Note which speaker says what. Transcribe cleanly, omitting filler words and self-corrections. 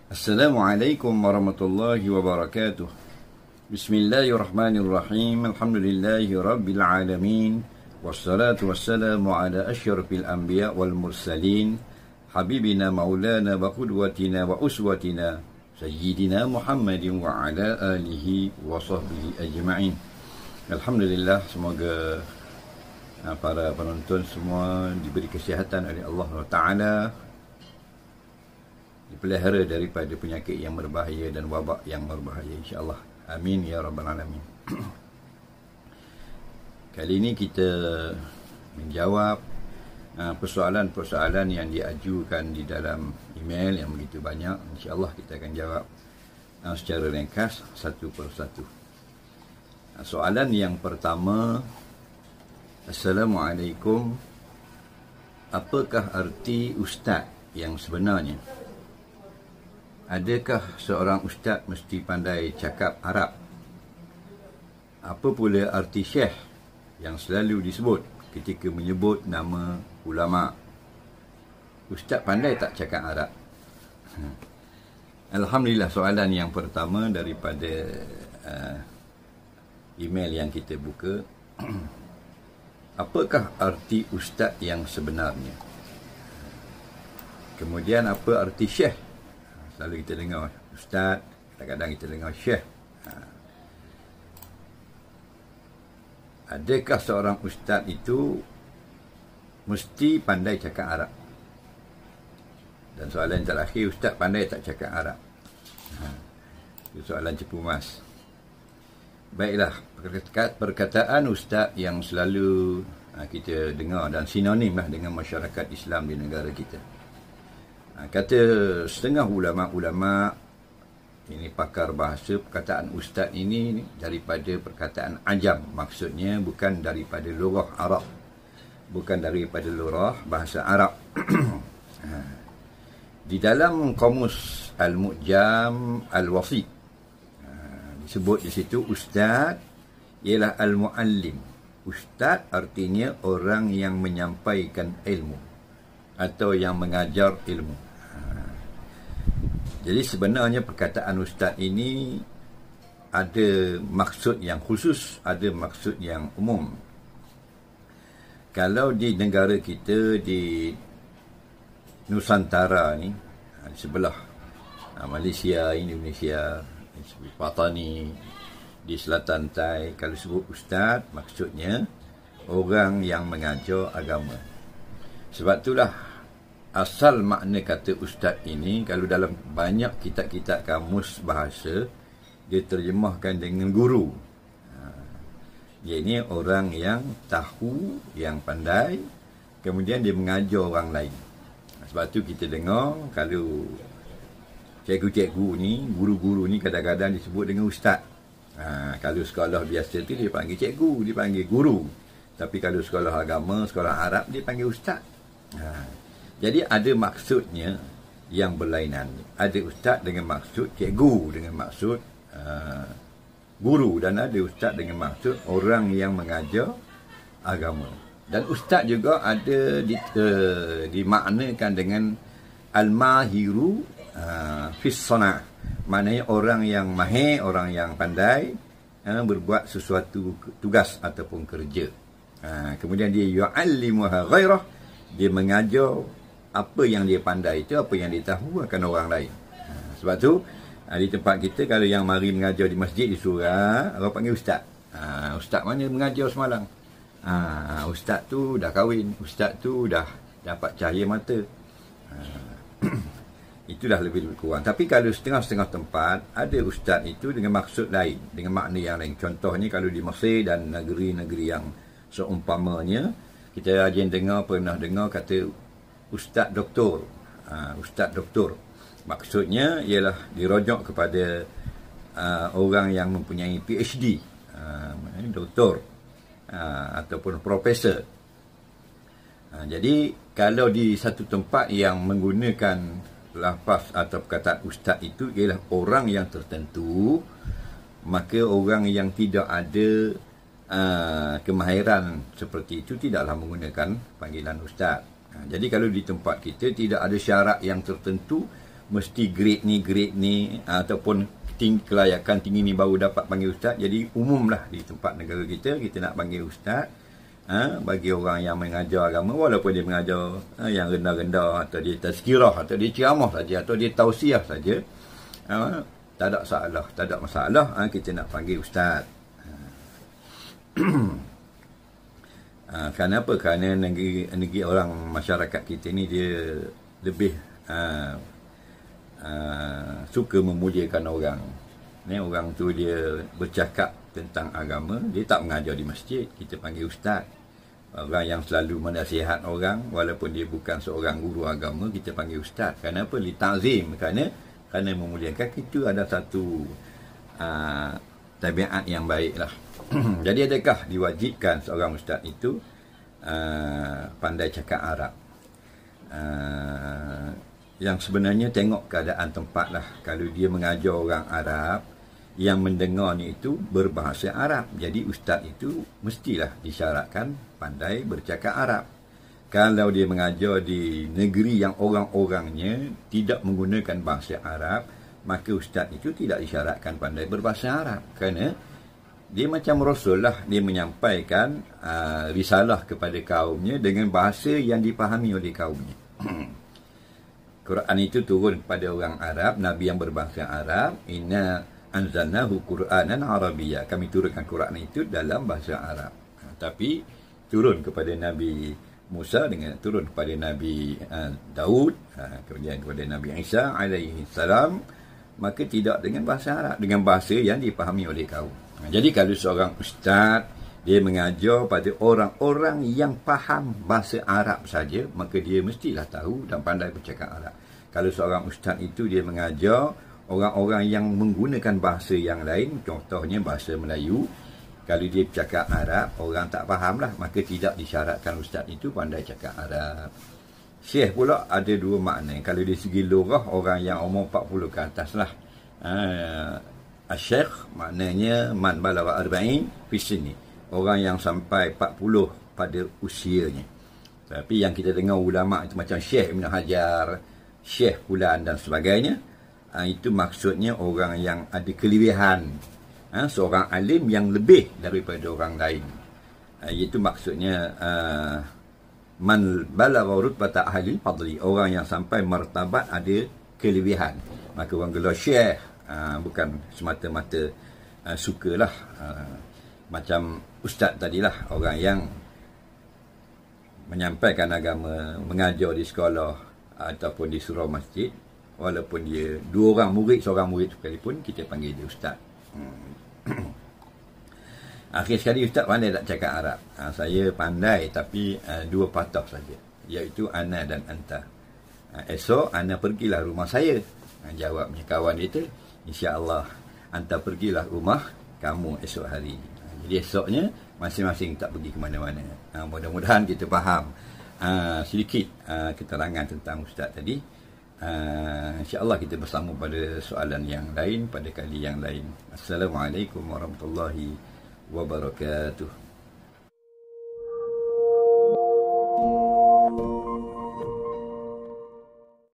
Speaker 1: Assalamualaikum warahmatullahi wabarakatuh. Bismillahirrahmanirrahim. Alhamdulillahi rabbil alamin. Wassalatu wassalamu ala asyrafil anbiya wal mursalin. Habibina maulana wa qudwatina wa uswatina Sayyidina Muhammadin wa ala alihi wa sahbihi ajma'in. Alhamdulillah, semoga para penonton semua diberi kesihatan oleh Allah Ta'ala, dipelihara daripada penyakit yang berbahaya dan wabak yang berbahaya, insyaAllah. Amin ya rabbal alamin. Kali ini kita menjawab persoalan-persoalan yang diajukan di dalam email yang begitu banyak. InsyaAllah kita akan jawab secara ringkas satu persatu. Soalan yang pertama, Assalamualaikum, apakah arti ustaz yang sebenarnya? Adakah seorang ustaz mesti pandai cakap Arab? Apa pula arti syekh yang selalu disebut ketika menyebut nama ulama? Ustaz pandai tak cakap Arab? Alhamdulillah, soalan yang pertama daripada email yang kita buka. Apakah arti ustaz yang sebenarnya? Kemudian apa arti syekh? Selalu kita dengar ustaz, kadang-kadang kita dengar syekh. Adakah seorang ustaz itu mesti pandai cakap Arab? Dan soalan terakhir, ustaz pandai tak cakap Arab? Itu soalan cepu mas. Baiklah, perkataan ustaz yang selalu kita dengar dan sinonim lah dengan masyarakat Islam di negara kita. Kata setengah ulama-ulama, ini pakar bahasa, perkataan ustaz ini daripada perkataan ajam. Maksudnya bukan daripada lurah Arab, bukan daripada lurah bahasa Arab. Di dalam Qamus Al-Mu'jam Al-Wasit disebut di situ ustaz ialah al-muallim. Ustaz artinya orang yang menyampaikan ilmu atau yang mengajar ilmu. Jadi sebenarnya perkataan ustaz ini ada maksud yang khusus, ada maksud yang umum. Kalau di negara kita, di Nusantara ni, di sebelah Malaysia, Indonesia, di Patani, di Selatan Tai, kalau sebut ustaz, maksudnya orang yang mengajar agama. Sebab itulah asal makna kata ustaz ini, kalau dalam banyak kitab-kitab kamus bahasa, dia terjemahkan dengan guru. Dia ini orang yang tahu, yang pandai, kemudian dia mengajar orang lain. Sebab tu kita dengar, kalau cikgu-cikgu ni, guru-guru ni kadang-kadang disebut dengan ustaz. Kalau sekolah biasa tu dia panggil cikgu, dia panggil guru. Tapi kalau sekolah agama, sekolah Arab, dia panggil ustaz. Jadi ada maksudnya yang berlainan. Ada ustaz dengan maksud cikgu, dengan maksud guru, dan ada ustaz dengan maksud orang yang mengajar agama. Dan ustaz juga ada dimaknakan dengan al-mahiru fis sana', maknanya orang yang mahir, orang yang pandai berbuat sesuatu tugas ataupun kerja. Kemudian dia yu'allimuha ghairah, dia mengajar apa yang dia pandai itu, apa yang dia tahu akan orang lain. Sebab tu di tempat kita, kalau yang mari mengajar di masjid di surau, orang panggil ustaz. Ustaz mana mengajar semalam? Ustaz tu dah kahwin, ustaz tu dah dapat cahaya mata. Itulah lebih kurang. Tapi kalau setengah-setengah tempat, ada ustaz itu dengan maksud lain, dengan makna yang lain. Contohnya kalau di Mesir dan negeri-negeri yang seumpamanya, kita rajin pernah dengar kata ustaz doktor. Ustaz doktor maksudnya ialah dirujuk kepada orang yang mempunyai PhD, doktor ataupun profesor. Jadi kalau di satu tempat yang menggunakan lafaz atau perkataan ustaz itu ialah orang yang tertentu, maka orang yang tidak ada kemahiran seperti itu tidaklah menggunakan panggilan ustaz. Jadi kalau di tempat kita tidak ada syarat yang tertentu, mesti grade ni ataupun kelayakan tinggi ni baru dapat panggil ustaz. Jadi umumlah di tempat negara kita nak panggil ustaz bagi orang yang mengajar agama, walaupun dia mengajar yang rendah-rendah, atau dia tazkirah, atau dia ceramah saja, atau dia tausiah saja, tak ada masalah kita nak panggil ustaz. Kenapa? Kerana negeri orang masyarakat kita ni dia lebih suka memuliakan orang. Orang tu dia bercakap tentang agama, dia tak mengajar di masjid, kita panggil ustaz. Orang yang selalu menasihat orang, walaupun dia bukan seorang guru agama, kita panggil ustaz. Kenapa? Li ta'zim, kerana memuliakan. Itu ada satu tabiat yang baik lah. Jadi adakah diwajibkan seorang ustaz itu pandai cakap Arab? Yang sebenarnya tengok keadaan tempat lah. Kalau dia mengajar orang Arab, yang mendengarnya itu berbahasa Arab, jadi ustaz itu mestilah disyaratkan pandai bercakap Arab. Kalau dia mengajar di negeri yang orang-orangnya tidak menggunakan bahasa Arab, maka ustaz itu tidak disyaratkan pandai berbahasa Arab. Kerana dia macam Rasul lah, dia menyampaikan risalah kepada kaumnya dengan bahasa yang dipahami oleh kaumnya. Quran itu turun kepada orang Arab, Nabi yang berbahasa Arab. Inna anzalnahu Qur'anan Arabiyyah. Kami turunkan Quran itu dalam bahasa Arab. Tapi turun kepada Nabi Musa, dengan turun kepada Nabi Daud, kemudian kepada Nabi Isa alaihi salam, maka tidak dengan bahasa Arab, dengan bahasa yang dipahami oleh kaum. Jadi kalau seorang ustaz dia mengajar pada orang-orang yang faham bahasa Arab saja, maka dia mestilah tahu dan pandai bercakap Arab. Kalau seorang ustaz itu dia mengajar orang-orang yang menggunakan bahasa yang lain, contohnya bahasa Melayu, kalau dia bercakap Arab, orang tak faham lah, maka tidak disyaratkan ustaz itu pandai cakap Arab. Syekh pula ada dua makna. Kalau dari segi lugah, orang yang umur 40 ke atas lah. Syekh maknanya man balagha arba'in fi sini, orang yang sampai 40 pada usianya. Tapi yang kita dengar ulama itu macam Syekh Ibn Hajar, Syekh Fulan dan sebagainya, itu maksudnya orang yang ada kelebihan, seorang alim yang lebih daripada orang lain. Itu maksudnya man balagha rutbata ahli fadli, orang yang sampai martabat ada kelebihan. Maka orang gelar Syekh, bukan semata-mata sukalah, macam ustaz tadilah, orang yang menyampaikan agama, mengajar di sekolah ataupun di surau masjid, walaupun dia dua orang murid, seorang murid sekalipun, kita panggil dia ustaz. Akhir sekali, ustaz pandai tak cakap Arab? Saya pandai, tapi dua patah saja, iaitu ana dan anta. Esok ana pergilah rumah saya. Jawabnya kawan itu, insya-Allah anta pergilah rumah kamu esok hari. Jadi esoknya masing-masing tak pergi ke mana-mana. Mudah-mudahan kita faham sedikit keterangan tentang ustaz tadi. InsyaAllah kita bersama pada soalan yang lain pada kali yang lain. Assalamualaikum warahmatullahi wabarakatuh.